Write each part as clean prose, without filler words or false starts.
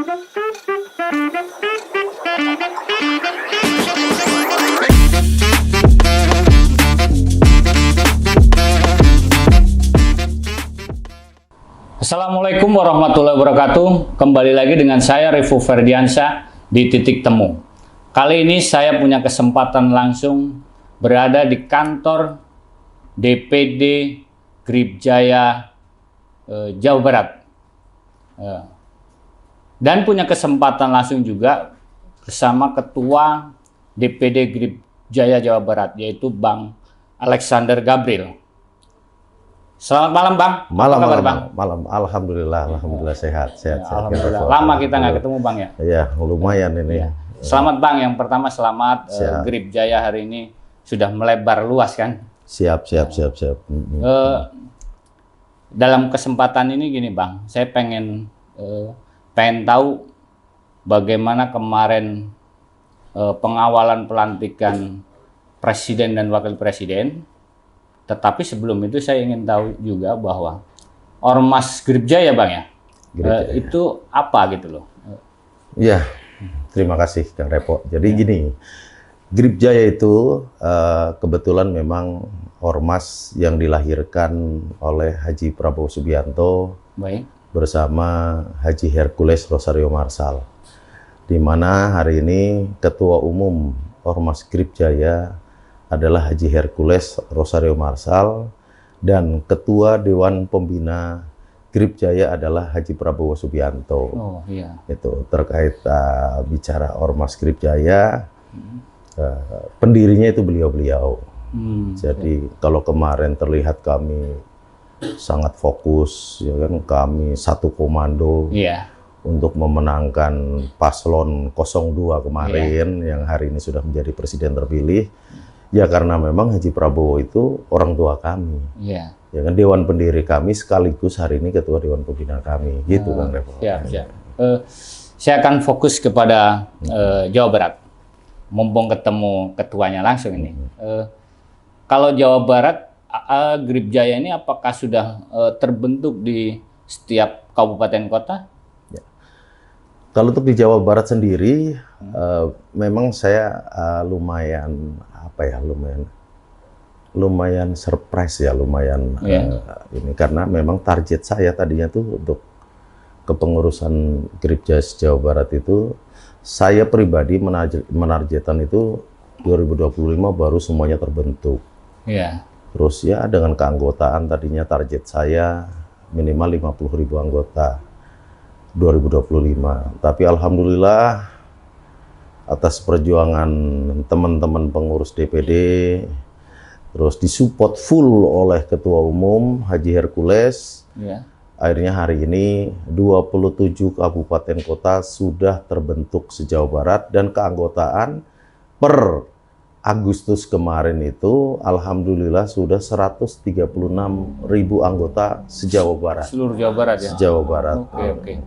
Assalamualaikum warahmatullahi wabarakatuh. Kembali lagi dengan saya Revo Ferdiansyah di Titik Temu. Kali ini saya punya kesempatan langsung berada di kantor DPD Gribjaya Jawa Barat. Dan punya kesempatan langsung juga bersama Ketua DPD Gribjaya Jawa Barat, yaitu Bang Alexander Gabriel. Selamat malam, Bang. Malam, apa kabar, Bang? Malam. Alhamdulillah sehat. Alhamdulillah. Lama kita nggak ketemu, Bang, ya? Iya, lumayan ini. Ya. Selamat, Bang. Yang pertama selamat Gribjaya hari ini sudah melebar luas, kan? Siap. Dalam kesempatan ini gini, Bang, saya pengen tahu bagaimana kemarin pengawalan pelantikan presiden dan wakil presiden. Tetapi sebelum itu saya ingin tahu juga bahwa Ormas Gribjaya, Bang, ya, itu apa gitu loh? Iya, terima kasih Kang Repo. Jadi gini, Gribjaya itu kebetulan memang ormas yang dilahirkan oleh Haji Prabowo Subianto bersama Haji Hercules Rosario Marsal, di mana hari ini Ketua Umum Ormas Gribjaya adalah Haji Hercules Rosario Marsal, dan Ketua Dewan Pembina Gribjaya adalah Haji Prabowo Subianto. Oh iya. Itu terkait bicara Ormas Gribjaya, pendirinya itu beliau-beliau. Jadi kalau kemarin terlihat kami sangat fokus, ya kan, kami satu komando untuk memenangkan paslon 02 kemarin yang hari ini sudah menjadi presiden terpilih. Ya karena memang Haji Prabowo itu orang tua kami, ya kan, Dewan Pendiri kami sekaligus hari ini Ketua Dewan Pembina kami, gitu Bang Revo. Siap. Saya akan fokus kepada Jawa Barat, mumpung ketemu ketuanya langsung ini. Kalau Jawa Barat, Gribjaya ini apakah sudah terbentuk di setiap kabupaten kota? Ya. Kalau untuk di Jawa Barat sendiri, memang saya lumayan surprise ya, ini karena memang target saya tadinya tuh untuk kepengurusan Gribjaya Jawa Barat itu, saya pribadi menargetkan itu 2025 baru semuanya terbentuk. Terus ya dengan keanggotaan tadinya target saya minimal 50.000 anggota 2025. Tapi alhamdulillah atas perjuangan teman-teman pengurus DPD, terus disupport full oleh Ketua Umum Haji Hercules, akhirnya hari ini 27 kabupaten kota sudah terbentuk se-Jawa Barat, dan keanggotaan per Agustus kemarin itu alhamdulillah sudah 136.000 anggota se-Jawa Barat. Seluruh Jawa Barat ya? Se-Jawa Barat. Oke.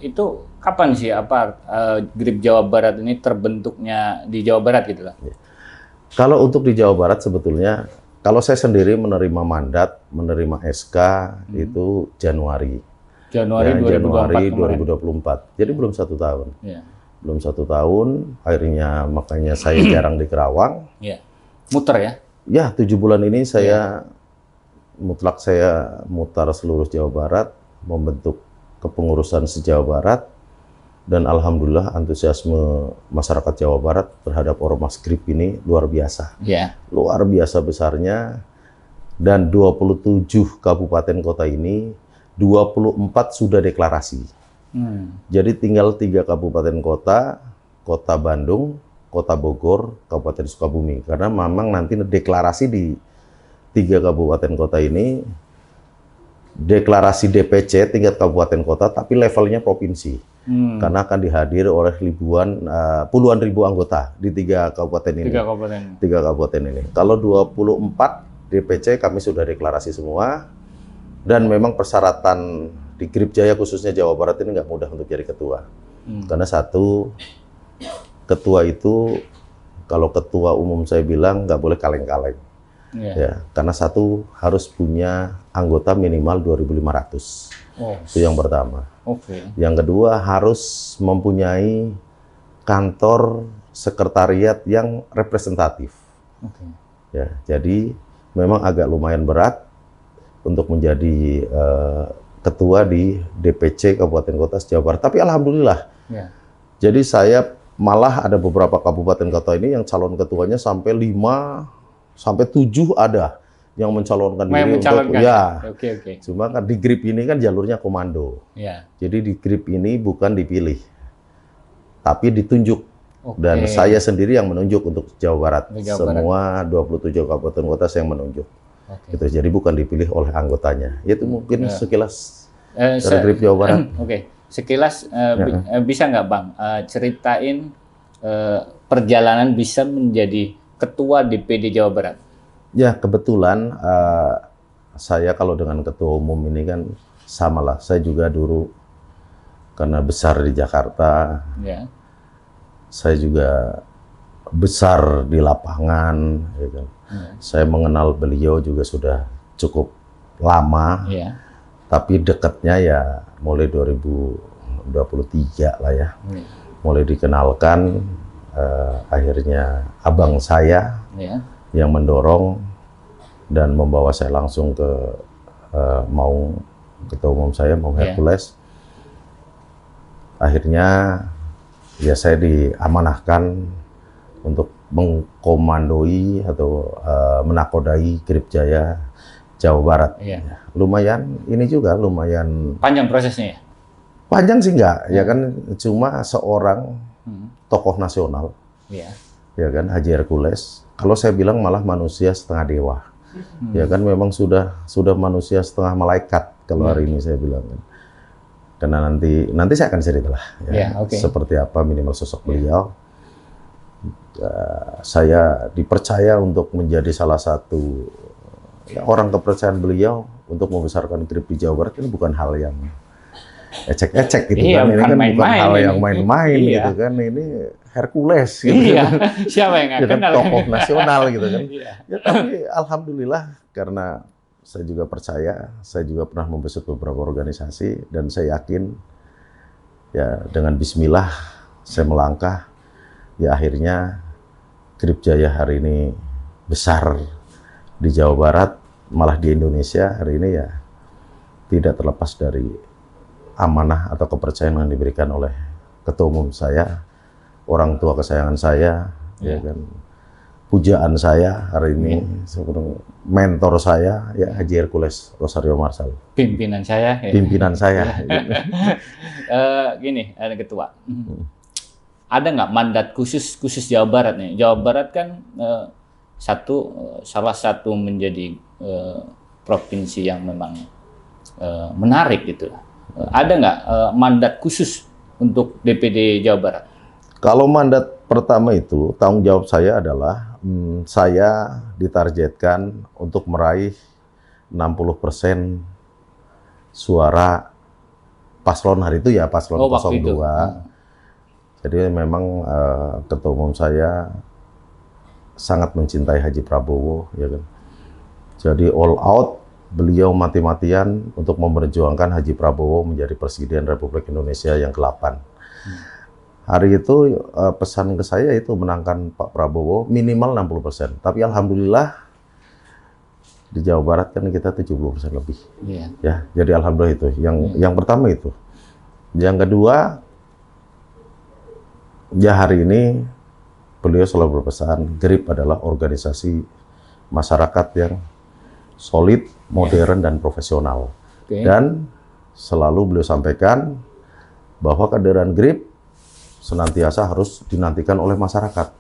Itu kapan sih Grib Jawa Barat ini terbentuknya di Jawa Barat gitu lah? Kalau untuk di Jawa Barat sebetulnya, kalau saya sendiri menerima mandat, menerima SK itu Januari 2024. Jadi belum 1 tahun. Belum 1 tahun, akhirnya makanya saya jarang di Kerawang. Muter ya? Ya, 7 bulan ini saya mutlak saya mutar seluruh Jawa Barat, membentuk kepengurusan se-Jawa Barat, dan alhamdulillah antusiasme masyarakat Jawa Barat terhadap Ormas Grib ini luar biasa. Luar biasa besarnya, dan 27 kabupaten kota ini 24 sudah deklarasi. Jadi tinggal 3 kabupaten kota, Kota Bandung, Kota Bogor, Kabupaten Sukabumi. Karena memang nanti deklarasi di 3 kabupaten kota ini, deklarasi DPC tingkat kabupaten kota, tapi levelnya provinsi. Karena akan dihadir oleh puluhan ribu anggota di 3 kabupaten ini. 3 kabupaten ini. Kalau 24 DPC kami sudah deklarasi semua, dan memang persyaratan di Gribjaya khususnya Jawa Barat ini nggak mudah untuk jadi ketua. Karena satu, ketua itu, kalau ketua umum saya bilang nggak boleh kaleng-kaleng. Ya, karena satu harus punya anggota minimal 2.500. Itu yang pertama. Oke. Yang kedua harus mempunyai kantor sekretariat yang representatif. Oke. Ya, jadi memang agak lumayan berat untuk menjadi ketua di DPC Kabupaten Kota Jawa Barat. Tapi alhamdulillah. Ya. Jadi saya malah ada beberapa kabupaten kota ini yang calon ketuanya sampai 5 sampai 7 ada yang mencalonkan diri untuk ya. Oke. Cuma kan di GRIP ini kan jalurnya komando. Ya. Jadi di GRIP ini bukan dipilih, tapi ditunjuk. Oke. Dan saya sendiri yang menunjuk untuk Jawa Barat. Untuk Jawa Semua 27 kabupaten kota saya yang menunjuk. Oke. Gitu. Jadi bukan dipilih oleh anggotanya. Itu mungkin sekilas dari Se- GRIP Jawa Barat. Oke. Sekilas bisa nggak Bang ceritain perjalanan bisa menjadi ketua DPD Jawa Barat? Ya, kebetulan saya kalau dengan ketua umum ini kan samalah. Saya juga dulu karena besar di Jakarta. Ya. Saya juga besar di lapangan, ya kan. Saya mengenal beliau juga sudah cukup lama, Ya. tapi dekatnya ya mulai 2023 lah ya. Mulai dikenalkan, akhirnya abang saya Ya. yang mendorong dan membawa saya langsung ke Maung, ketua umum saya, Maung Hercules. Akhirnya ya saya diamanahkan untuk mengkomandoi atau menakodai GRIP Jaya Jawa Barat. Iya. Ya, lumayan, ini juga lumayan Panjang prosesnya ya? panjang sih enggak, ya kan cuma seorang tokoh nasional, Iya. ya kan Haji Hercules. Kalau saya bilang malah manusia setengah dewa, ya kan memang sudah manusia setengah malaikat kalau hari ini saya bilang kan. Karena nanti saya akan cerita lah, ya, seperti apa minimal sosok beliau. Saya dipercaya untuk menjadi salah satu orang kepercayaan beliau untuk membesarkan GRIP di Jawa Barat. Ini bukan hal yang ecek-ecek gitu kan. Ini kan bukan hal yang main-main gitu kan. Ini Hercules gitu. Iya. Siapa yang nggak kenal? Tokoh nasional gitu kan. Ya, tapi alhamdulillah karena saya juga percaya, saya juga pernah membesut beberapa organisasi dan saya yakin ya dengan bismillah saya melangkah, ya akhirnya GRIP Jaya hari ini besar di Jawa Barat, malah di Indonesia hari ini ya tidak terlepas dari amanah atau kepercayaan yang diberikan oleh ketua umum saya, orang tua kesayangan saya, ya kan, pujaan saya hari ini, mentor saya ya Haji Hercules Rosario Marsal. Pimpinan saya. Ya. Pimpinan saya. Gini, ada ketua. Ada nggak mandat khusus Jawa Barat nih? Jawa Barat kan salah satu menjadi provinsi yang memang menarik gitu. Ada nggak mandat khusus untuk DPD Jawa Barat? Kalau mandat pertama itu, tanggung jawab saya adalah saya ditargetkan untuk meraih 60% suara paslon hari itu ya, paslon 02. Jadi memang ketua umum saya sangat mencintai Haji Prabowo, ya kan. Jadi all out, beliau mati-matian untuk memperjuangkan Haji Prabowo menjadi Presiden Republik Indonesia yang ke-8. Hari itu pesan ke saya itu menangkan Pak Prabowo minimal 60%. Tapi alhamdulillah di Jawa Barat kan kita 70% lebih. Yeah. Ya, jadi alhamdulillah itu. Yang pertama itu. Yang kedua, ya hari ini beliau selalu berpesan GRIP adalah organisasi masyarakat yang solid, modern, dan profesional. Dan selalu beliau sampaikan bahwa kehadiran GRIP senantiasa harus dinantikan oleh masyarakat,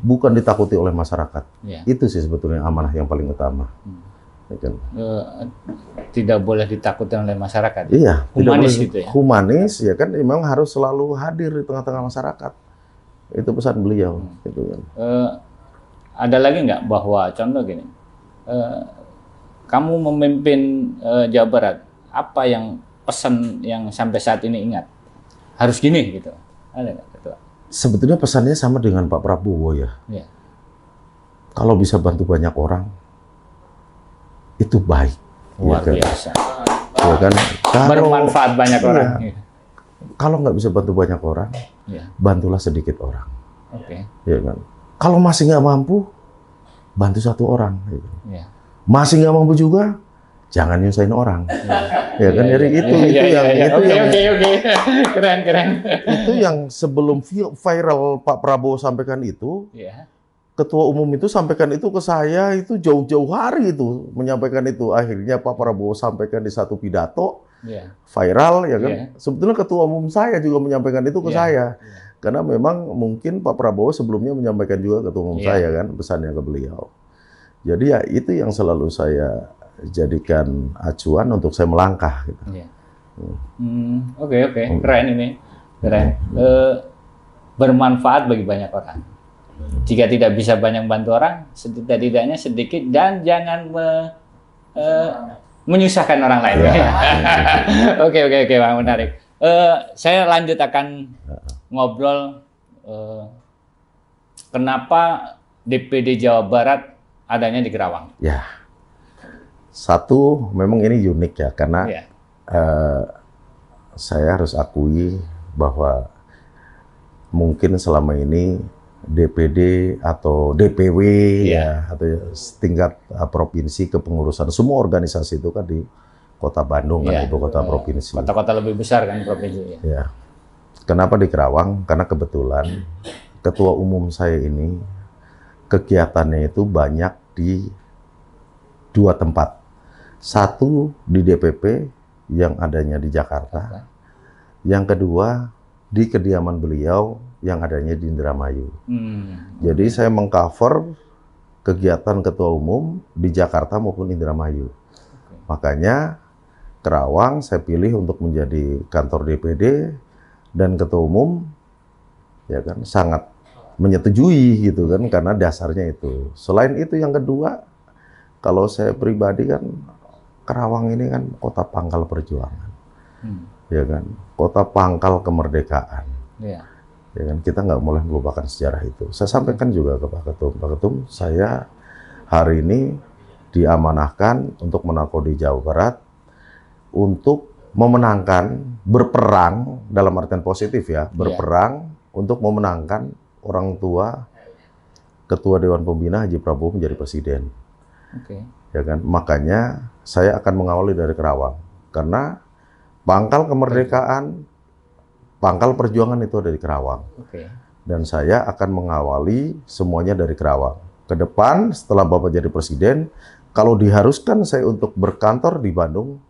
bukan ditakuti oleh masyarakat. Itu sih sebetulnya amanah yang paling utama. Tidak boleh ditakuti oleh masyarakat. Iya, humanis gitu ya. Humanis ya kan, memang harus selalu hadir di tengah-tengah masyarakat. Itu pesan beliau. Gitu kan. Ada lagi nggak bahwa contoh gini, kamu memimpin Jawa Barat, apa yang pesan yang sampai saat ini ingat? Harus gini gitu. Ada nggak, Ketua? Sebetulnya pesannya sama dengan Pak Prabowo ya. Yeah. Kalau bisa bantu banyak orang, itu baik. Luar biasa. Ya kan? Bermanfaat banyak orang. kalau nggak bisa bantu banyak orang, Ya. bantulah sedikit orang, Oke. ya kan? Kalau masih nggak mampu, bantu satu orang. Gitu. Ya. Masih nggak mampu juga, jangan nyusahin orang, ya kan? Jadi itu Keren, keren. itu yang sebelum viral Pak Prabowo sampaikan itu, Ya. Ketua Umum itu sampaikan itu ke saya itu jauh-jauh hari itu menyampaikan itu. Akhirnya Pak Prabowo sampaikan di satu pidato Ya. viral, ya kan? Iya. Sebetulnya Ketua Umum saya juga menyampaikan itu ke Iya. saya, Iya. karena memang mungkin Pak Prabowo sebelumnya menyampaikan juga Ketua Umum Iya. saya kan pesannya ke beliau. Jadi ya itu yang selalu saya jadikan acuan untuk saya melangkah. Gitu. Iya. Oke, keren ini, keren. Bermanfaat bagi banyak orang. Jika tidak bisa banyak bantu orang, setidaknya sedikit dan jangan menyusahkan orang lain. Ya. Oke, Bang, menarik. Saya lanjut akan ngobrol kenapa DPD Jawa Barat adanya di Kerawang. Ya, satu memang ini unik ya karena Iya. saya harus akui bahwa mungkin selama ini DPD atau DPW ya atau tingkat provinsi kepengurusan semua organisasi itu kan di Kota Bandung kan ibu kota provinsi. Kota-kota lebih besar kan provinsi. Ya. Kenapa di Kerawang? Karena kebetulan ketua umum saya ini kegiatannya itu banyak di dua tempat. Satu di DPP yang adanya di Jakarta. Yang kedua di kediaman beliau yang adanya di Indramayu. Jadi saya mengcover kegiatan ketua umum di Jakarta maupun Indramayu. Makanya Kerawang saya pilih untuk menjadi kantor DPD dan ketua umum ya kan sangat menyetujui gitu kan karena dasarnya itu. Selain itu yang kedua, kalau saya pribadi kan Kerawang ini kan kota pangkal perjuangan. Ya kan, kota pangkal kemerdekaan. Yeah. Ya kan, kita nggak boleh melupakan sejarah itu. Saya sampaikan juga ke Pak Ketum, saya hari ini diamanahkan untuk menakodi Jawa Barat untuk memenangkan, berperang dalam artian positif ya, berperang untuk memenangkan orang tua Ketua Dewan Pembina Haji Prabowo menjadi presiden. Ya kan, makanya saya akan mengawali dari Kerawang karena pangkal kemerdekaan, pangkal perjuangan itu ada di Kerawang. Dan saya akan mengawali semuanya dari Kerawang. Ke depan setelah Bapak jadi presiden, kalau diharuskan saya untuk berkantor di Bandung,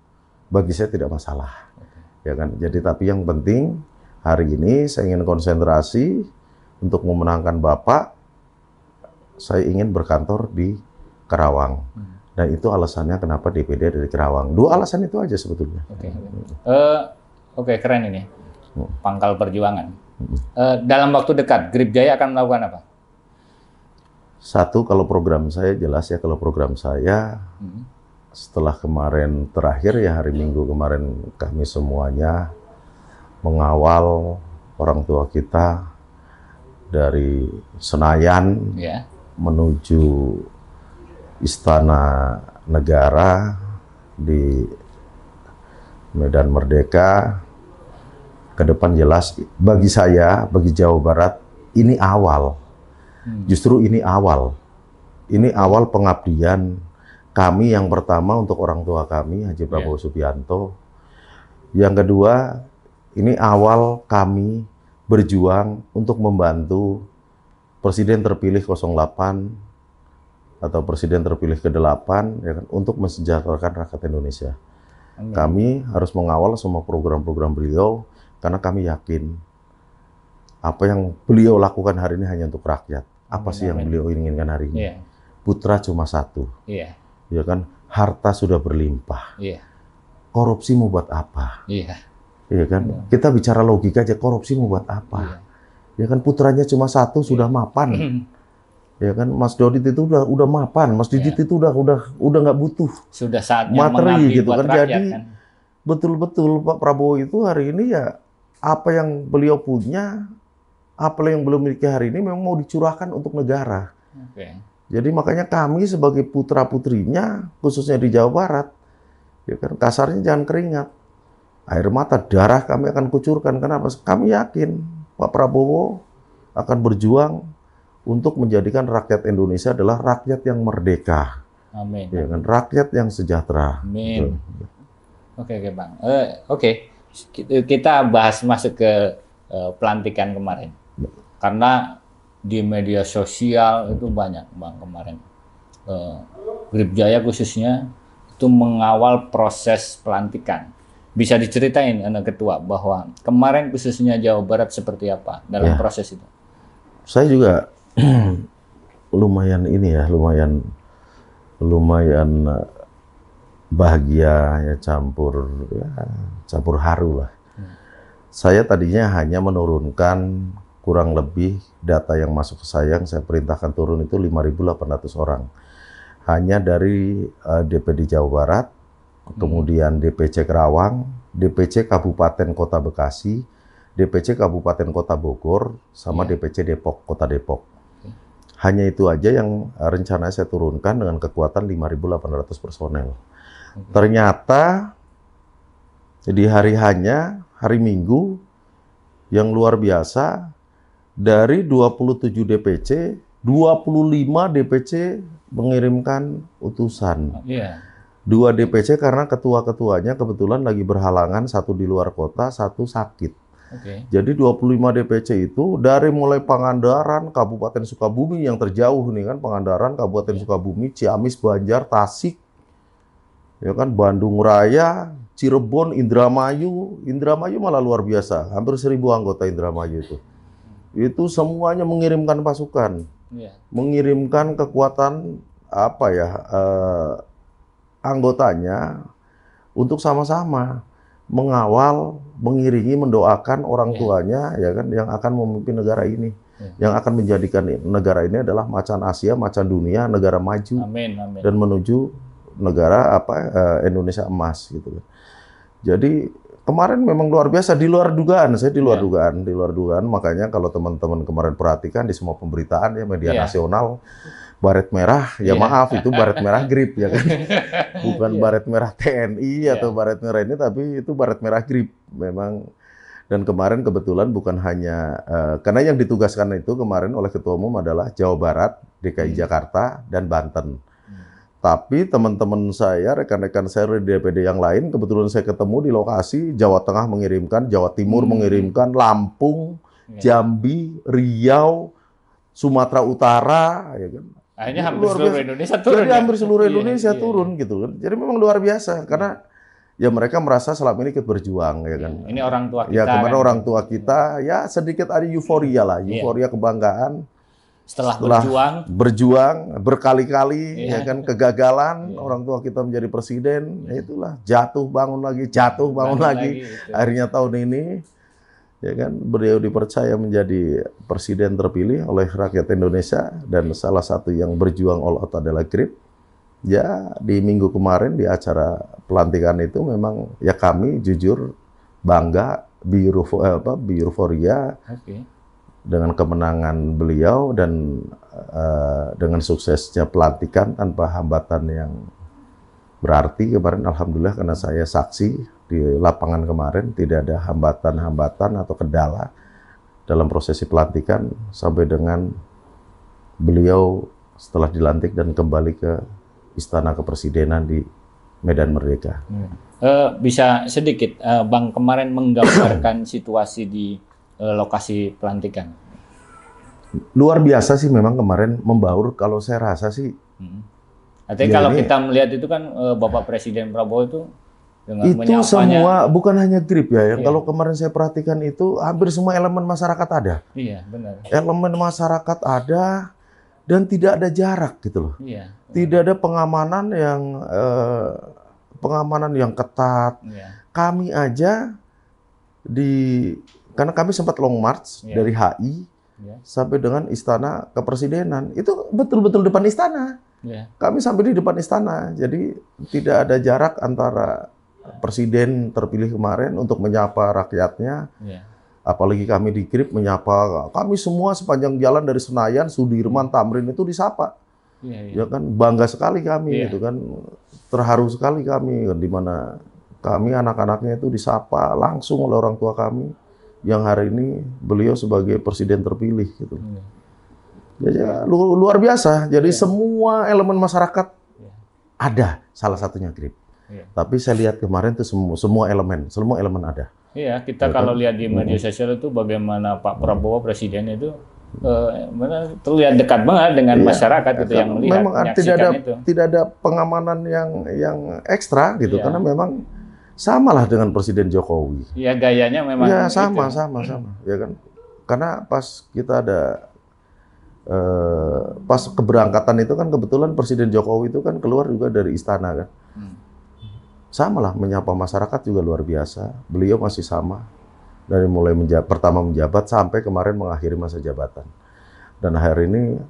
bagi saya tidak masalah. Ya kan? Jadi tapi yang penting hari ini saya ingin konsentrasi untuk memenangkan Bapak. Saya ingin berkantor di Kerawang. Dan itu alasannya kenapa DPD dari Kerawang. Dua alasan itu aja sebetulnya. Oke, keren ini. Pangkal perjuangan. Dalam waktu dekat, Grip Jaya akan melakukan apa? Satu, kalau program saya jelas ya, kalau program saya setelah kemarin terakhir ya hari Minggu kemarin kami semuanya mengawal orang tua kita dari Senayan menuju Istana Negara di Medan Merdeka. Ke depan jelas bagi saya, bagi Jawa Barat ini awal. Justru ini awal. Ini awal pengabdian kami yang pertama untuk orang tua kami Haji Prabowo Subianto. Yang kedua, ini awal kami berjuang untuk membantu Presiden terpilih 08 atau Presiden terpilih ke-8 ya kan, untuk mensejahterakan rakyat Indonesia. Kami harus mengawal semua program-program beliau karena kami yakin apa yang beliau lakukan hari ini hanya untuk rakyat. Apa sih yang beliau inginkan hari ini? Putra cuma satu. Ya kan, harta sudah berlimpah. Korupsi mau buat apa? Ya kan, kita bicara logika aja, korupsi mau buat apa? Ya kan, putranya cuma satu sudah mapan. Ya kan, Mas Dodit itu udah mapan, Mas Didit itu udah nggak butuh. Sudah saatnya materi gitu buat kan. Rakyat, Jadi betul-betul Pak Prabowo itu hari ini ya apa yang beliau punya, apa yang beliau miliki hari ini memang mau dicurahkan untuk negara. Jadi makanya kami sebagai putra-putrinya, khususnya di Jawa Barat, ya kan, kasarnya jangan keringat. air mata, darah kami akan kucurkan. Kenapa? Kami yakin Pak Prabowo akan berjuang untuk menjadikan rakyat Indonesia adalah rakyat yang merdeka, Amin. ya kan? Rakyat yang sejahtera. Amin. Gitu. Oke, Bang. Oke. Kita bahas masuk ke pelantikan kemarin. Karena di media sosial itu banyak, Bang, kemarin. Grip Jaya khususnya itu mengawal proses pelantikan. Bisa diceritain, Anak Ketua, bahwa kemarin khususnya Jawa Barat seperti apa dalam proses itu? Saya juga lumayan bahagia ya, campur haru lah. Saya tadinya hanya menurunkan kurang lebih data yang masuk ke saya, yang saya perintahkan turun itu 5.800 orang. Hanya dari DPD Jawa Barat, kemudian DPC Kerawang, DPC Kabupaten Kota Bekasi, DPC Kabupaten Kota Bogor, sama DPC Depok, Kota Depok. Hanya itu aja yang rencana saya turunkan dengan kekuatan 5.800 personel. Ternyata di hari Minggu yang luar biasa, dari 27 DPC, 25 DPC mengirimkan utusan. 2 DPC karena ketua-ketuanya kebetulan lagi berhalangan, satu di luar kota, satu sakit. Jadi 25 DPC itu dari mulai Pangandaran, Kabupaten Sukabumi yang terjauh nih kan, Pangandaran, Kabupaten Sukabumi, Ciamis, Banjar, Tasik, ya kan, Bandung Raya, Cirebon, Indramayu malah luar biasa, hampir 1.000 anggota Indramayu itu. Itu semuanya mengirimkan pasukan, mengirimkan kekuatan anggotanya untuk sama-sama mengawal, mengiringi, mendoakan orang tuanya, ya kan, yang akan memimpin negara ini, yang akan menjadikan negara ini adalah macan Asia, macan dunia, negara maju, dan menuju negara Indonesia emas gitu. Jadi kemarin memang luar biasa, di luar dugaan, di luar dugaan. Makanya kalau teman-teman kemarin perhatikan di semua pemberitaan ya, media nasional, baret merah, ya maaf, itu baret merah GRIP, ya kan, bukan baret merah TNI atau baret merah ini, tapi itu baret merah GRIP memang. Dan kemarin kebetulan bukan hanya karena yang ditugaskan itu kemarin oleh Ketua Umum adalah Jawa Barat, DKI Jakarta, dan Banten. Tapi teman-teman saya, rekan-rekan saya di DPD yang lain, kebetulan saya ketemu di lokasi, Jawa Tengah mengirimkan, Jawa Timur mengirimkan, Lampung, Jambi, Riau, Sumatera Utara, ya kan. Akhirnya hampir seluruh Indonesia turun. Jadi hampir seluruh Indonesia turun gitu kan. Jadi memang luar biasa karena ya mereka merasa selama ini ikut berjuang, ya kan. Ini orang tua kita. Ya kemarin orang tua kita ya sedikit ada euforia lah, euforia kebanggaan. Setelah berjuang berkali-kali, ya kan, kegagalan, orang tua kita menjadi presiden, ya itulah, jatuh bangun lagi, akhirnya tahun ini, ya kan, beliau dipercaya menjadi presiden terpilih oleh rakyat Indonesia, dan salah satu yang berjuang all out adalah GRIP. Ya, di minggu kemarin di acara pelantikan itu memang ya kami jujur bangga, euforia. Dengan kemenangan beliau dan dengan suksesnya pelantikan tanpa hambatan yang berarti kemarin, alhamdulillah, karena saya saksi di lapangan kemarin tidak ada hambatan-hambatan atau kendala dalam prosesi pelantikan sampai dengan beliau setelah dilantik dan kembali ke Istana Kepresidenan di Medan Merdeka. Bisa sedikit Bang kemarin menggambarkan situasi di lokasi pelantikan? Luar biasa sih memang kemarin, membaur kalau saya rasa sih. Artinya ya, kalau kita melihat itu kan Bapak Presiden Prabowo itu dengan itu menyapanya, semua bukan hanya GRIP ya, yang kalau kemarin saya perhatikan itu hampir semua elemen masyarakat ada. Iya, benar. Elemen masyarakat ada dan tidak ada jarak gitu loh. Iya. Tidak ada pengamanan yang ketat. Kami aja karena kami sempat long march dari HI sampai dengan Istana Kepresidenan. Itu betul-betul depan istana. Kami sampai di depan istana. Jadi tidak ada jarak antara presiden terpilih kemarin untuk menyapa rakyatnya. Apalagi kami di GRIP menyapa kami semua sepanjang jalan dari Senayan, Sudirman, Tamrin itu disapa. Ya kan, bangga sekali kami itu kan. Terharu sekali kami di mana kami anak-anaknya itu disapa langsung oleh orang tua kami yang hari ini beliau sebagai presiden terpilih gitu. Jadi luar biasa. Jadi semua elemen masyarakat ada, salah satunya GRIP. Tapi saya lihat kemarin tuh semua elemen ada. Iya, kita kalau lihat di media sosial itu bagaimana Pak Prabowo presiden itu terlihat dekat banget dengan masyarakat gitu yang melihat, memang tidak ada pengamanan yang ekstra gitu karena memang samalah dengan Presiden Jokowi. Iya, gayanya memang ya sama ya kan. Karena pas kita ada pas keberangkatan itu kan kebetulan Presiden Jokowi itu kan keluar juga dari istana kan. Samalah menyapa masyarakat juga luar biasa. Beliau masih sama. Dari mulai pertama menjabat sampai kemarin mengakhiri masa jabatan. Dan hari ini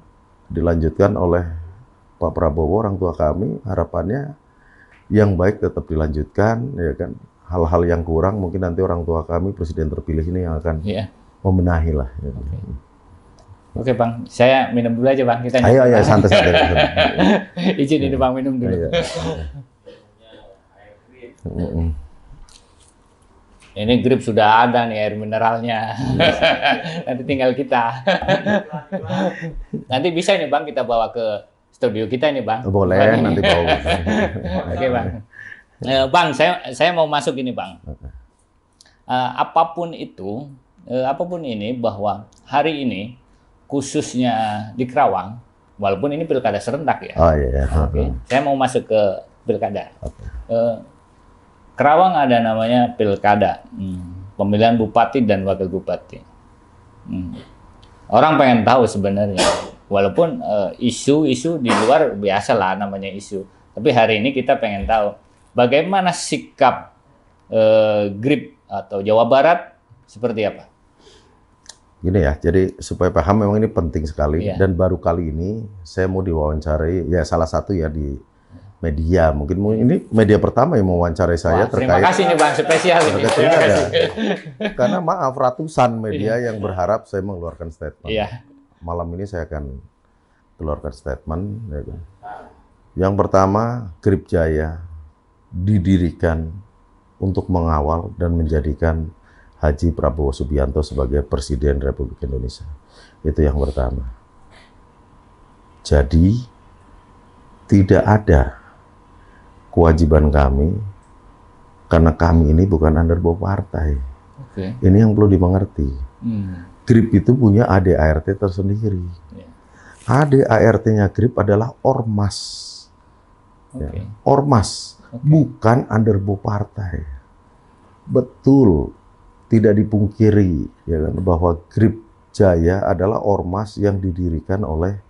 dilanjutkan oleh Pak Prabowo, orang tua kami, harapannya yang baik tetap dilanjutkan, ya kan. Hal-hal yang kurang mungkin nanti orang tua kami, presiden terpilih ini yang akan membenahi lah. Ya. Oke Bang, saya minum dulu aja Bang. Kita ayo santai-santai. Izin ini Bang minum dulu. Ini GRIP sudah ada nih air mineralnya. Nanti tinggal kita. Nanti bisa nih Bang kita bawa ke studio kita nih Bang. Boleh Bang, nanti bawa. Oke Bang. Bang, saya mau masuk ini Bang. Apapun itu, apapun ini bahwa hari ini khususnya di Kerawang, walaupun ini pilkada serentak ya. Oh iya. Oke. Saya mau masuk ke pilkada. Kerawang ada namanya pilkada, pemilihan bupati dan wakil bupati. Orang pengen tahu sebenarnya, walaupun isu-isu di luar biasa lah namanya isu. Tapi hari ini kita pengen tahu bagaimana sikap GRIP atau Jawa Barat seperti apa. Gini ya, jadi supaya paham memang ini penting sekali dan baru kali ini saya mau diwawancari ya salah satu ya di media, mungkin ini media pertama yang mewawancarai saya terkait. Terima kasih nih Bang, spesial ini. Karena maaf ratusan media yang berharap saya mengeluarkan statement. Malam ini saya akan keluarkan statement. Ya kan. Yang pertama, GRIP Jaya didirikan untuk mengawal dan menjadikan Haji Prabowo Subianto sebagai Presiden Republik Indonesia. Itu yang pertama. Jadi tidak ada kewajiban kami, karena kami ini bukan underbow partai. Ini yang perlu dimengerti. GRIP itu punya ADART tersendiri. ADART-nya GRIP adalah ormas. Ormas, bukan underbow partai. Betul, tidak dipungkiri ya kan, bahwa GRIP Jaya adalah ormas yang didirikan oleh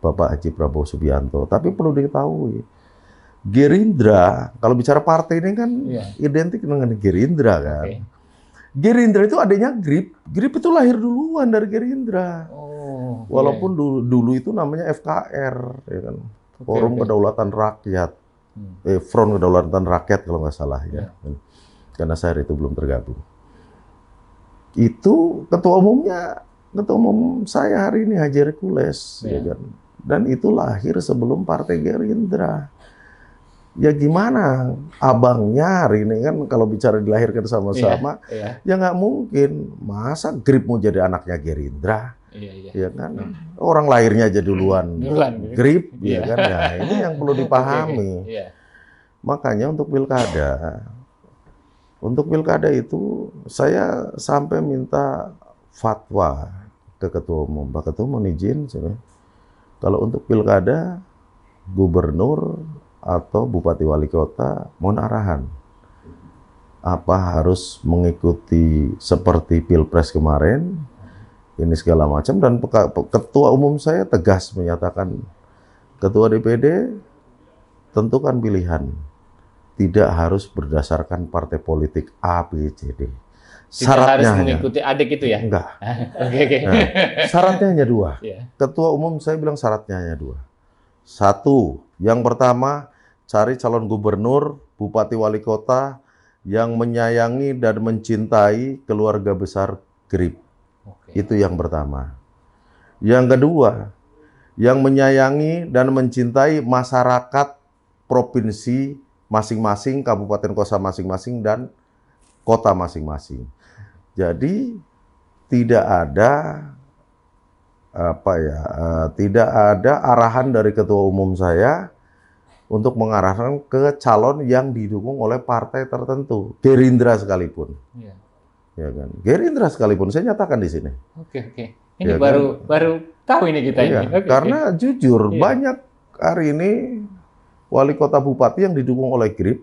Bapak Haji Prabowo Subianto. Tapi perlu diketahui, Gerindra, kalau bicara partai ini kan identik dengan Gerindra kan. Gerindra itu adanya GRIP. GRIP itu lahir duluan dari Gerindra. Walaupun dulu itu namanya FKR, ya kan. Forum Kedaulatan Rakyat. Front Kedaulatan Rakyat kalau nggak salah ya. Karena saya itu belum tergabung. Itu ketua umum saya hari ini Haji Hercules, ya kan. Dan itu lahir sebelum Partai Gerindra. Ya gimana, abangnya hari ini kan kalau bicara dilahirkan sama-sama, ya nggak mungkin. Masa GRIP mau jadi anaknya Gerindra? Ya kan, orang lahirnya aja duluan GRIP, ya kan. Ya ini yang perlu dipahami. Makanya untuk pilkada itu saya sampai minta fatwa ke ketua umum. Pak Ketua umum izin, kalau untuk pilkada gubernur atau bupati wali kota mohon arahan. Apa harus mengikuti seperti Pilpres kemarin, ini segala macam, dan ketua umum saya tegas menyatakan, ketua DPD tentukan pilihan, tidak harus berdasarkan partai politik A, B, C, D. Syaratnya harus mengikuti adik itu ya? Enggak. Nah, syaratnya hanya dua. Ketua umum saya bilang syaratnya hanya dua. Satu, yang pertama, cari calon gubernur, bupati wali kota yang menyayangi dan mencintai keluarga besar GRIP. Itu yang pertama. Yang kedua, yang menyayangi dan mencintai masyarakat Provinsi masing-masing, kabupaten kota masing-masing, dan kota masing-masing. Jadi tidak ada tidak ada arahan dari ketua umum saya untuk mengarahkan ke calon yang didukung oleh partai tertentu, Gerindra sekalipun. Iya. Ya kan? Gerindra sekalipun saya nyatakan di sini. Oke. Ini Ya baru tahu ini kita Iya, ini. Oke, karena jujur Iya. banyak hari ini wali kota bupati yang didukung oleh GRIP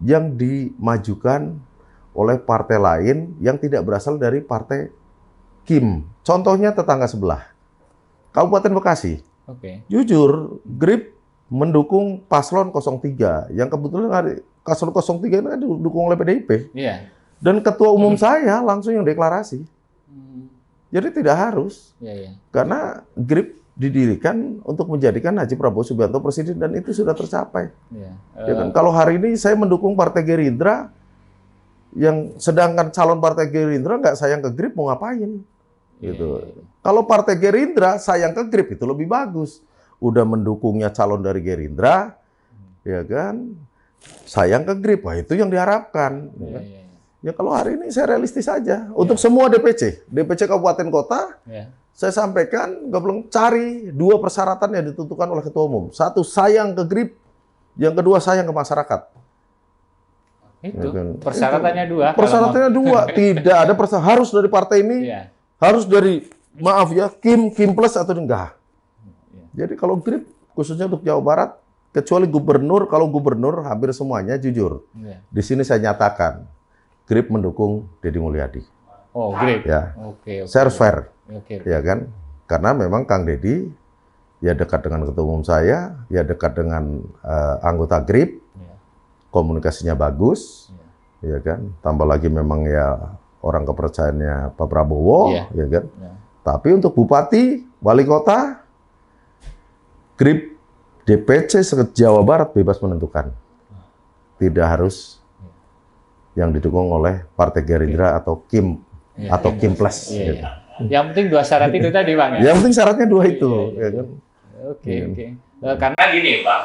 yang dimajukan oleh partai lain yang tidak berasal dari partai KIM. Contohnya tetangga sebelah, Kabupaten Bekasi. Oke. Jujur, GRIP mendukung paslon 03, yang kebetulan paslon 03 ini kan didukung oleh PDIP. Iya. Dan ketua umum saya langsung yang deklarasi. Jadi tidak harus, Iya. karena GRIP didirikan untuk menjadikan Haji Prabowo Subianto presiden, dan itu sudah tercapai. Iya. Ya kan? Kalau hari ini saya mendukung Partai Gerindra, yang sedangkan calon Partai Gerindra nggak sayang ke GRIP, mau ngapain? Gitu. Kalau Partai Gerindra sayang ke GRIP, itu lebih bagus. Udah mendukungnya calon dari Gerindra, ya kan? Sayang ke GRIP, wah itu yang diharapkan. Ya kan? Ya kalau hari ini saya realistis saja. Untuk semua DPC kabupaten kota, saya sampaikan, gabung cari 2 persyaratan yang ditentukan oleh ketua umum. 1, sayang ke GRIP. Yang kedua, sayang ke masyarakat. Itu Ya kan? persyaratannya 2. Persyaratannya 2. Tidak ada harus dari partai ini, harus dari, maaf ya, Kim Plus atau enggak. Jadi kalau GRIP, khususnya untuk Jawa Barat, kecuali gubernur, kalau gubernur hampir semuanya jujur. Di sini saya nyatakan, GRIP mendukung Deddy Mulyadi. Oh, GRIP. Ya. Oke. Saya harus fair. Oke. Ya kan? Karena memang Kang Deddy ya dekat dengan ketua umum saya, ya dekat dengan anggota GRIP, komunikasinya bagus, ya kan? Tambah lagi memang ya orang kepercayaannya Pak Prabowo, ya kan? Tapi untuk bupati, wali kota, GRIP, DPC se-Jawa Barat bebas menentukan. Tidak harus yang didukung oleh Partai Gerindra atau KIM atau KIM Plus. Gitu. Yang penting 2 syarat itu tadi, Bang. Yang penting syaratnya 2 itu. Ya kan? Oke. Karena gini, Bang,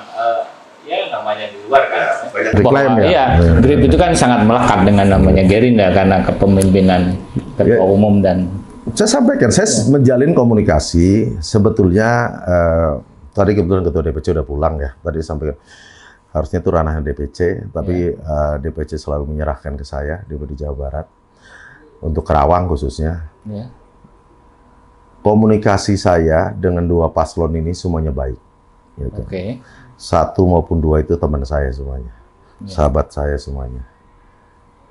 ya namanya di luar kan. Diklaim ya. Iya, GRIP itu kan sangat melekat dengan namanya Gerindra karena kepemimpinan ketua umum dan. Saya sampaikan, saya menjalin komunikasi. Sebetulnya tadi kebetulan ketua DPC udah pulang ya. Tadi sampaikan. Harusnya itu ranahnya DPC, tapi DPC selalu menyerahkan ke saya di Jawa Barat. Untuk Kerawang khususnya. Komunikasi saya dengan 2 paslon ini semuanya baik. Gitu. 1 maupun 2 itu teman saya semuanya. Sahabat saya semuanya.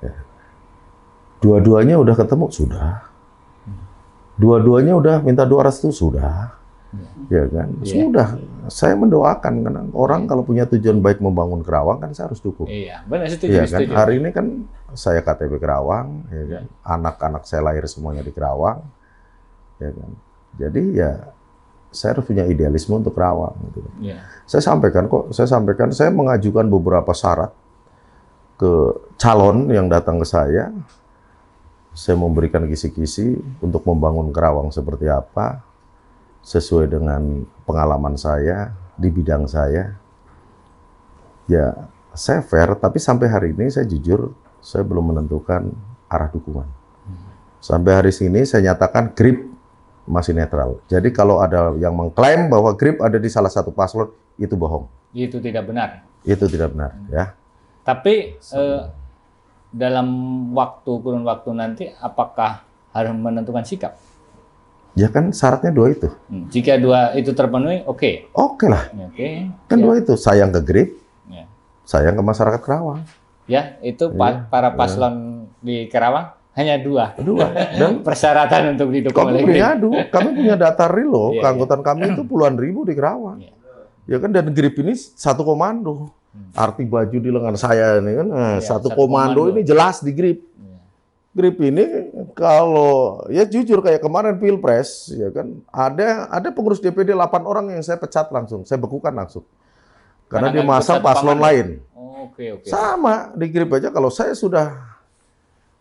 Ya. Dua-duanya udah ketemu? Sudah. Dua-duanya udah minta doa restu? Sudah. Ya kan? Sudah. Saya mendoakan, karena orang kalau punya tujuan baik membangun Kerawang kan saya harus dukung. Iya, benar, setuju. Ya kan? Hari ini kan saya KTP Kerawang, ya kan? Anak-anak saya lahir semuanya di Kerawang. Ya kan? Jadi ya saya harus punya idealisme untuk Kerawang gitu. Saya sampaikan, saya mengajukan beberapa syarat ke calon yang datang ke saya. Saya memberikan kisi-kisi untuk membangun Kerawang seperti apa, sesuai dengan pengalaman saya di bidang saya. Ya, saya fair, tapi sampai hari ini saya jujur, saya belum menentukan arah dukungan. Sampai hari ini saya nyatakan GRIP masih netral. Jadi kalau ada yang mengklaim bahwa GRIP ada di salah satu paslon, itu bohong. Itu tidak benar. Itu tidak benar, ya. Tapi dalam kurun waktu nanti, apakah harus menentukan sikap? Ya kan syaratnya 2 itu. Jika 2 itu terpenuhi, oke. Oke lah. Kan 2 itu, sayang ke GRIP, sayang ke masyarakat Kerawang. Ya, itu para paslon di Kerawang hanya 2. Dan persyaratan untuk didukung oleh GRIP. Kami punya data real loh, keanggotaan kami itu puluhan ribu di Kerawang. Ya kan, dan GRIP ini 1 komando. Arti baju di lengan saya ini kan, 1 komando ini jelas di GRIP. GRIP ini kalau ya jujur kayak kemarin Pilpres ya kan, ada pengurus DPD 8 orang yang saya pecat langsung, saya bekukan langsung. Karena dia masang paslon lain. Sama di GRIP aja, kalau saya sudah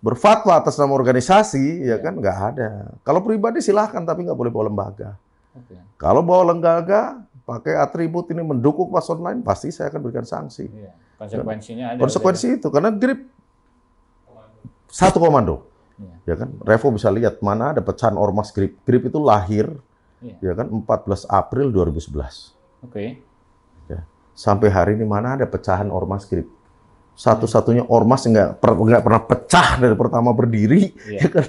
berfatwa atas nama organisasi ya kan nggak ada. Kalau pribadi silahkan, tapi nggak boleh bawa lembaga. Kalau bawa lembaga pakai atribut ini mendukung paslon lain, pasti saya akan berikan sanksi. Konsekuensinya ada. Konsekuensi itu karena grip satu komando. Ya kan, Revo bisa lihat mana ada pecahan ormas grip. Grip itu lahir, ya kan, 14 April 2011. Oke. Ya. Sampai hari ini mana ada pecahan ormas grip. Satu-satunya ormas nggak pernah pecah dari pertama berdiri, ya kan,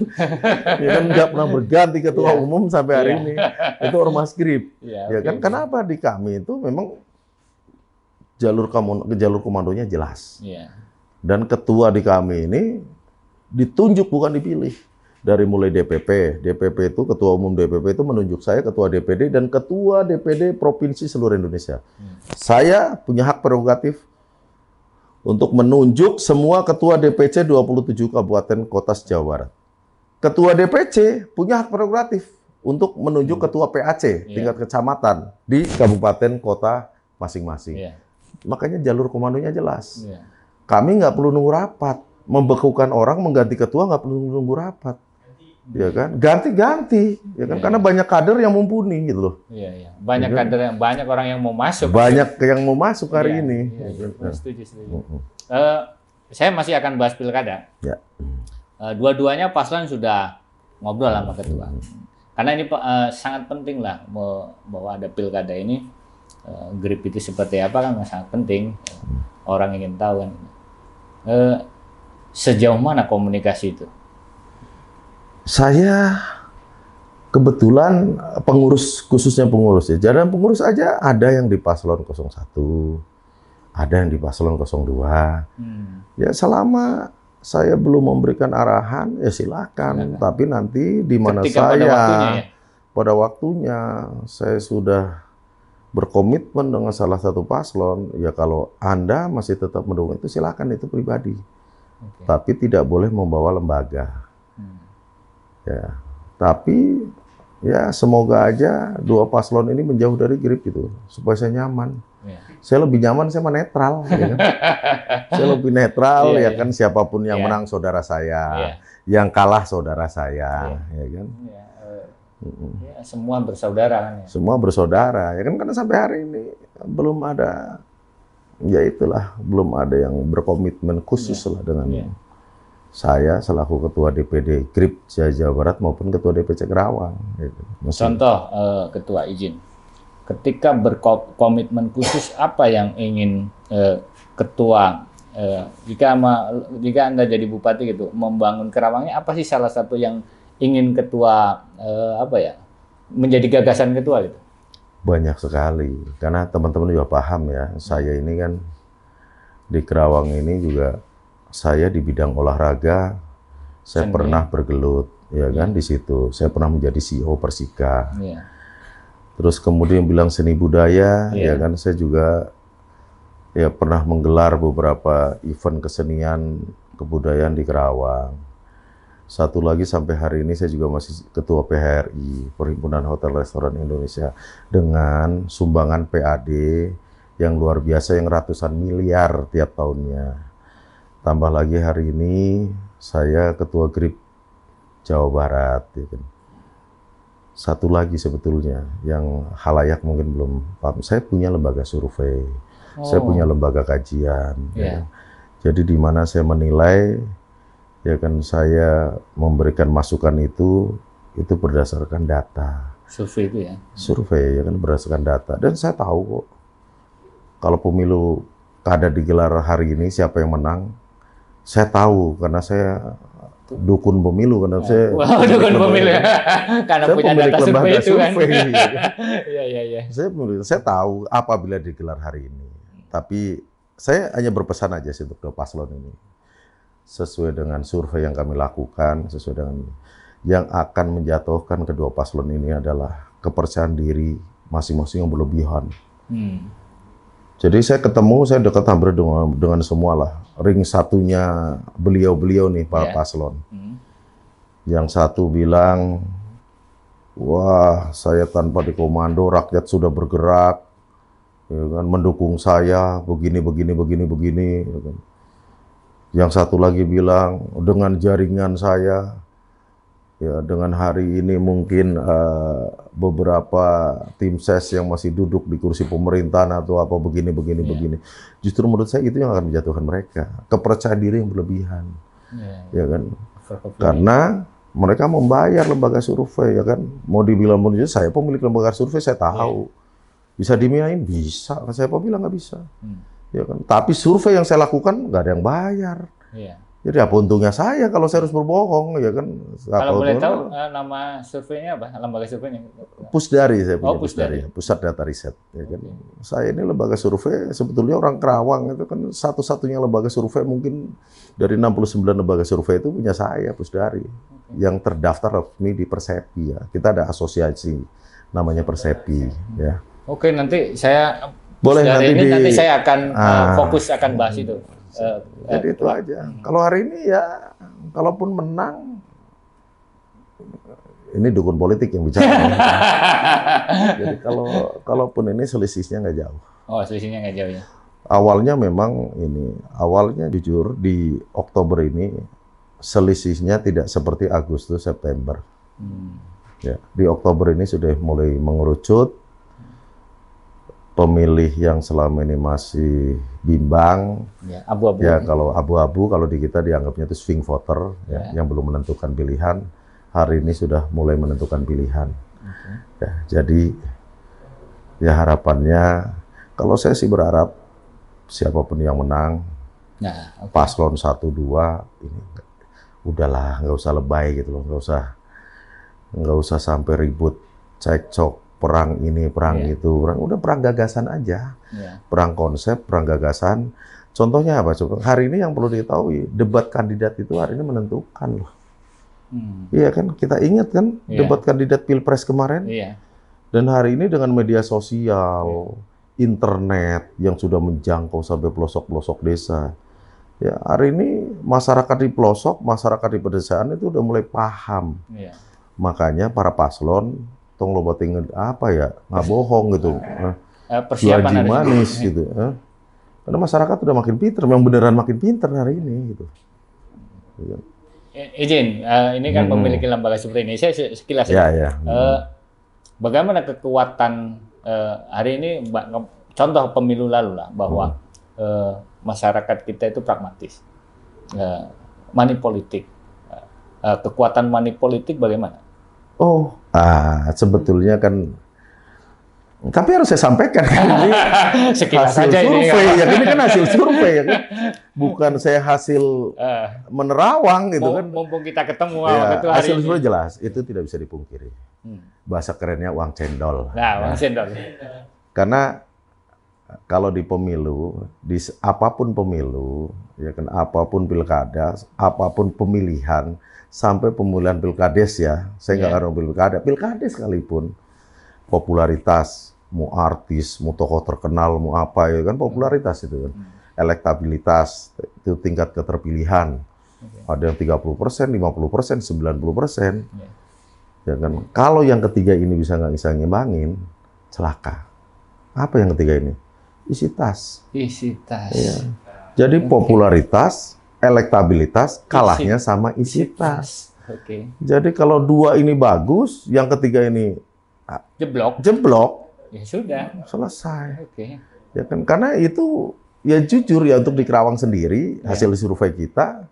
nggak pernah berganti ketua umum sampai hari ini. Itu ormas grip, ya kan. Kenapa di kami itu memang jalur komandonya jelas. Dan ketua di kami ini ditunjuk bukan dipilih. Dari mulai DPP itu ketua umum DPP itu menunjuk saya ketua DPD dan ketua DPD provinsi seluruh Indonesia. Saya punya hak prerogatif untuk menunjuk semua ketua DPC 27 kabupaten kota Jawa Barat. Ketua DPC punya hak prerogatif untuk menunjuk ketua PAC tingkat kecamatan di kabupaten kota masing-masing. Makanya jalur komandonya jelas. Kami nggak perlu nunggu rapat. Membekukan orang mengganti ketua nggak perlu nunggu rapat. Ya kan? Ganti-ganti. Ya kan? Karena banyak kader yang mumpuni gitu loh. Banyak kader yang banyak orang yang mau masuk. Banyak yang mau masuk hari ini. Setuju. Saya masih akan bahas pilkada. Dua-duanya paslon sudah ngobrol sama ketua. Karena ini sangat penting lah bahwa ada pilkada ini. Grip itu seperti apa kan sangat penting. Orang ingin tahu kan. Sejauh mana komunikasi itu? Saya kebetulan pengurus, khususnya pengurus ya. Jalan pengurus aja ada yang di paslon 01, ada yang di paslon 02. Ya selama saya belum memberikan arahan ya silakan. Tapi nanti di mana pada waktunya saya sudah berkomitmen dengan salah satu paslon, ya kalau Anda masih tetap mendukung itu silakan, itu pribadi. Tapi tidak boleh membawa lembaga. Ya, tapi ya semoga aja dua paslon ini menjauh dari grip gitu, supaya saya nyaman. Saya lebih nyaman, saya netral. Ya kan? Saya lebih netral, ya kan, siapapun yang menang saudara saya, yang kalah saudara saya, ya kan. Semua bersaudara kan. Semua bersaudara, ya kan, karena sampai hari ini belum ada, ya itulah, belum ada yang berkomitmen khusus lah dengan saya selaku ketua DPD GRIP Jawa Barat maupun ketua DPC Kerawang. Gitu. Contoh, ketua izin, ketika berkomitmen khusus apa yang ingin ketua jika Anda jadi bupati gitu membangun Kerawangnya, apa sih salah satu yang ingin ketua menjadi gagasan ketua gitu? Banyak sekali, karena teman-teman juga paham ya, saya ini kan di Kerawang ini juga saya di bidang olahraga, saya pernah bergelut, ya kan, di situ. Saya pernah menjadi CEO Persika. Terus kemudian bilang seni budaya, ya kan, saya juga ya pernah menggelar beberapa event kesenian kebudayaan di Kerawang. Satu lagi sampai hari ini saya juga masih ketua PHRI, Perhimpunan Hotel Restoran Indonesia, dengan sumbangan PAD yang luar biasa, yang ratusan miliar tiap tahunnya. Tambah lagi hari ini saya ketua GRIP Jawa Barat. Ya kan. Satu lagi sebetulnya yang halayak mungkin belum paham, saya punya lembaga survei, saya punya lembaga kajian. Ya kan. Jadi di mana saya menilai, ya kan, saya memberikan masukan itu berdasarkan data. Survei itu ya? Survei, ya kan, berdasarkan data. Dan saya tahu kok, kalau pemilu kada digelar hari ini, siapa yang menang, saya tahu, karena saya dukun pemilu, karena saya dukun pemilu ya. Karena saya punya data survei itu kan. Saya tahu apabila digelar hari ini. Tapi saya hanya berpesan aja sih untuk kedua paslon ini. Sesuai dengan survei yang kami lakukan, sesuai dengan yang akan menjatuhkan kedua paslon ini adalah kepercayaan diri masing-masing yang berlebihan. Jadi saya dekat hampir dengan semua lah. Ring satunya beliau-beliau nih, para paslon. Yang satu bilang, wah, saya tanpa dikomando, rakyat sudah bergerak, ya kan, mendukung saya, begini. Ya kan. Yang satu lagi bilang, dengan jaringan saya, Ya, dengan hari ini mungkin beberapa tim ses yang masih duduk di kursi pemerintahan atau apa begini. Justru menurut saya itu yang akan menjatuhkan mereka. Kepercayaan diri yang berlebihan. Ya kan? Karena mereka membayar lembaga survei, ya kan? Mau dibilang saya pemilik lembaga survei, saya tahu. Bisa dimiain? Bisa. Saya bilang nggak bisa. Ya kan? Tapi survei yang saya lakukan nggak ada yang bayar. Jadi apa untungnya saya kalau saya harus berbohong, ya kan? Kalau boleh tahu nama surveinya apa? Lembaga surveinya? Pusdari saya punya, Pusdari. Pusat Data Riset. Ya kan? Saya ini lembaga survei, sebetulnya orang Kerawang itu kan satu-satunya lembaga survei mungkin dari 69 lembaga survei itu punya saya, Pusdari. Yang terdaftar resmi di Persepi ya. Kita ada asosiasi namanya Persepi ya. Oke, nanti saya boleh nanti saya akan fokus akan bahas itu. Jadi itu aja. Kalau hari ini ya, kalaupun menang, ini dukun politik yang bicara. Jadi kalaupun ini selisihnya nggak jauh. Oh, selisihnya nggak jauh ya. Awalnya memang awalnya jujur di Oktober ini selisihnya tidak seperti Agustus September. Ya, di Oktober ini sudah mulai mengerucut. Pemilih yang selama ini masih bimbang, abu-abu. Ya kalau abu-abu, kalau di kita dianggapnya itu swing voter, yang belum menentukan pilihan, hari ini sudah mulai menentukan pilihan. Ya, jadi ya harapannya, kalau saya sih berharap siapapun yang menang, paslon 1, 2, ini udahlah, nggak usah lebay gitu loh, nggak usah sampai ribut, cekcok. Perang ini, perang itu, udah perang gagasan aja, perang konsep, perang gagasan. Contohnya apa? Hari ini yang perlu diketahui, debat kandidat itu hari ini menentukan loh. Iya kan, kita ingat kan debat kandidat Pilpres kemarin. Dan hari ini dengan media sosial, internet yang sudah menjangkau sampai pelosok-pelosok desa. Ya, hari ini masyarakat di pelosok, masyarakat di pedesaan itu udah mulai paham. Makanya para paslon tong lo batingan apa ya, nggak bohong gitu, persiapan manis gitu, karena masyarakat udah makin pinter, memang beneran makin pinter hari ini gitu. Izin, ini kan memiliki lembaga survei ini, saya sekilas bagaimana kekuatan hari ini, contoh pemilu lalu lah, bahwa masyarakat kita itu pragmatis, money politik, kekuatan money politik bagaimana? Sebetulnya kan, tapi harus saya sampaikan kan, ini hasil survei, ini kan hasil survei ya kan, bukan saya hasil menerawang gitu kan. Mumpung kita ketemu hasil survei jelas, itu tidak bisa dipungkiri. Bahasa kerennya uang cendol. Uang cendol. Karena kalau di pemilu, di apapun pemilu, ya kan, apapun pilkada, apapun pemilihan, sampai pemilihan pilkades ya, saya nggak ngomong pilkades sekalipun, popularitas, mau artis, mau tokoh terkenal, mau apa ya kan, popularitas itu kan, elektabilitas, itu tingkat keterpilihan, ada yang 30%, 50%, 90%, ya kan. Kalau yang ketiga ini bisa ngimbangin, celaka. Apa yang ketiga ini? Isi tas. Ya. Jadi popularitas, elektabilitas kalahnya sama isi tas. Jadi kalau dua ini bagus, yang ketiga ini jeblok, ya sudah selesai. Ya kan, karena itu ya jujur ya, untuk di Kerawang sendiri hasil survei kita,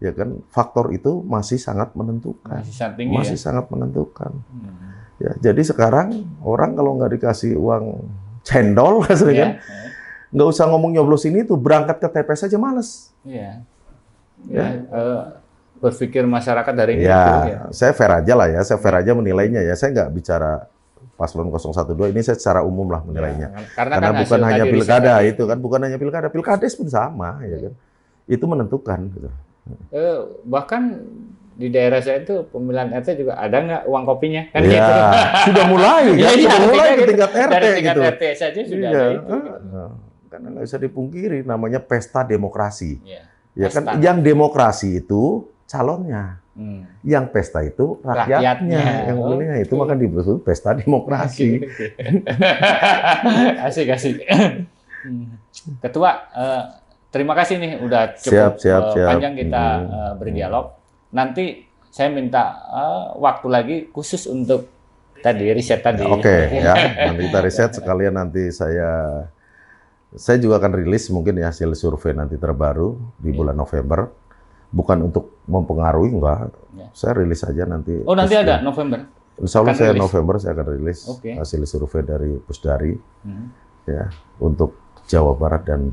ya kan, faktor itu masih sangat menentukan, masih sangat menentukan. Ya, jadi sekarang orang kalau nggak dikasih uang cendol, kan, nggak usah ngomong nyoblos ini tuh, berangkat ke TPS aja males. Berpikir masyarakat dari itu. Saya fair aja lah ya, saya fair aja menilainya ya. Saya nggak bicara paslon 012, ini saya secara umum lah menilainya. Karena kan bukan hanya pilkada itu kan, bukan hanya pilkada, pilkades pun sama, ya kan. Itu menentukan. Gitu. Bahkan di daerah saya itu pemilihan RT juga ada nggak uang kopinya? Kan gitu. Sudah mulai, kan? Sudah mulai ke tingkat RT. Dari tingkat gitu. RT saja sudah ada itu. Karena nggak bisa dipungkiri, namanya pesta demokrasi. Ya kan, yang demokrasi itu calonnya, yang pesta itu rakyatnya, yang memilihnya itu maka disebut pesta demokrasi. Asik. Ketua, terima kasih nih udah cukup siap. panjang kita berdialog. Nanti saya minta waktu lagi khusus untuk tadi riset tadi. Oke, ya. Nanti kita riset sekalian, nanti saya juga akan rilis mungkin ya hasil survei nanti terbaru di bulan November. Bukan untuk mempengaruhi, enggak. Ya. Saya rilis aja nanti. Oh, nanti ada November? Insya Allah Akan saya rilis? November saya akan rilis Oke. hasil survei dari Pusdari ya untuk Jawa Barat dan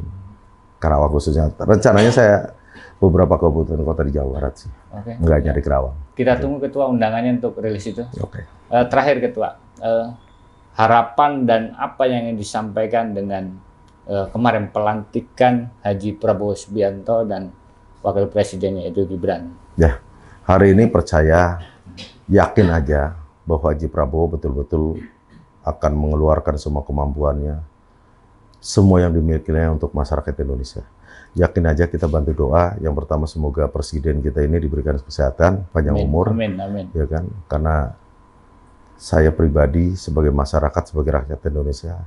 Karawang khususnya. Rencananya saya beberapa kabupaten kota di Jawa Barat sih, Oke. enggak hanya di Karawang. Kita tunggu Ketua undangannya untuk rilis itu. Oke. Terakhir Ketua, harapan dan apa yang ingin disampaikan dengan kemarin pelantikan Haji Prabowo Subianto dan Wakil Presidennya itu Gibran. Ya, hari ini percaya, yakin aja bahwa Haji Prabowo betul-betul akan mengeluarkan semua kemampuannya, semua yang dimilikinya untuk masyarakat Indonesia. Yakin aja, kita bantu doa. Yang pertama, semoga Presiden kita ini diberikan kesehatan, panjang umur. Amin, amin. Ya kan, karena saya pribadi sebagai masyarakat, sebagai rakyat Indonesia,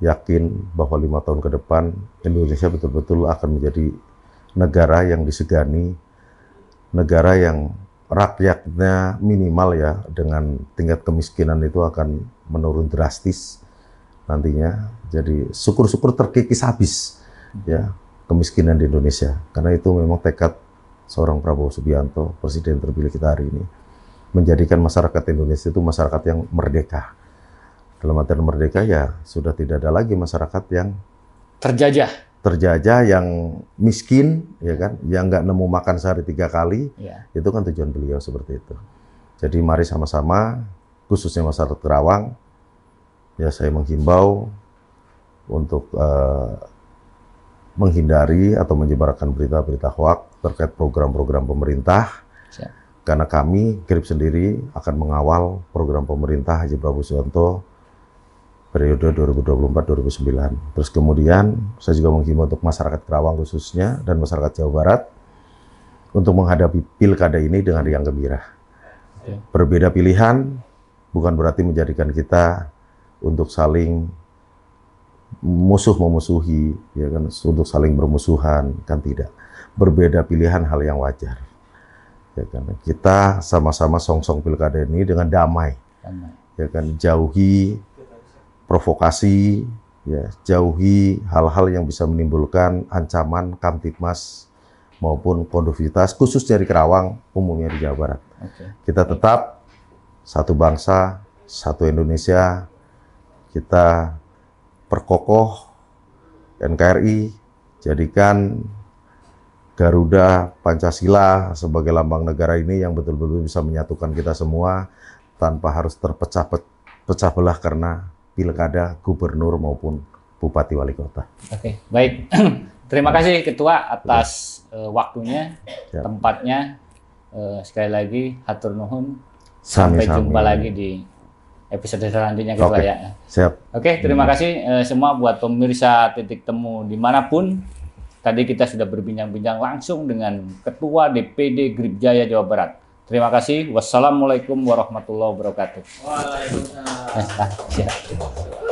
yakin bahwa 5 tahun ke depan Indonesia betul-betul akan menjadi negara yang disegani, negara yang rakyatnya minimal ya, dengan tingkat kemiskinan itu akan menurun drastis nantinya. Jadi syukur-syukur terkikis habis ya kemiskinan di Indonesia, karena itu memang tekad seorang Prabowo Subianto, Presiden terpilih kita hari ini, menjadikan masyarakat Indonesia itu masyarakat yang merdeka. Dalam artian merdeka ya sudah tidak ada lagi masyarakat yang terjajah, yang miskin, ya kan, yang nggak nemu makan sehari 3 kali. Ya. Itu kan tujuan beliau seperti itu. Jadi mari sama-sama, khususnya masyarakat Karawang, ya saya menghimbau untuk menghindari atau menyebarkan berita-berita hoaks terkait program-program pemerintah. Siap. Karena kami, GRIP sendiri, akan mengawal program pemerintah Haji Prabowo Subianto periode 2024-2029. Terus kemudian saya juga menghimbau untuk masyarakat Karawang khususnya dan masyarakat Jawa Barat untuk menghadapi pilkada ini dengan riang gembira. Oke. Berbeda pilihan bukan berarti menjadikan kita untuk saling memusuhi, ya kan, untuk saling bermusuhan, kan tidak. Berbeda pilihan hal yang wajar. Ya kan, kita sama-sama songsong pilkada ini dengan damai. Ya kan, jauhi provokasi, ya, jauhi hal-hal yang bisa menimbulkan ancaman Kamtibmas maupun kondusivitas, khususnya di Karawang, umumnya di Jawa Barat. Oke. Kita tetap satu bangsa, satu Indonesia, kita perkokoh NKRI, jadikan Garuda Pancasila sebagai lambang negara ini yang betul-betul bisa menyatukan kita semua tanpa harus terpecah belah karena pilkada gubernur maupun bupati wali kota. Oke, baik. Terima kasih Ketua atas waktunya, Siap. tempatnya. Sekali lagi hatur nuhun. Sampai Sami-sami. jumpa lagi di episode selanjutnya Ketua Oke. ya. Siap. Oke, terima kasih semua buat pemirsa Titik Temu dimanapun. Tadi kita sudah berbincang-bincang langsung dengan Ketua DPD GRIP Jaya Jawa Barat. Terima kasih. Wassalamualaikum warahmatullahi wabarakatuh. Waalaikumsalam. Siap.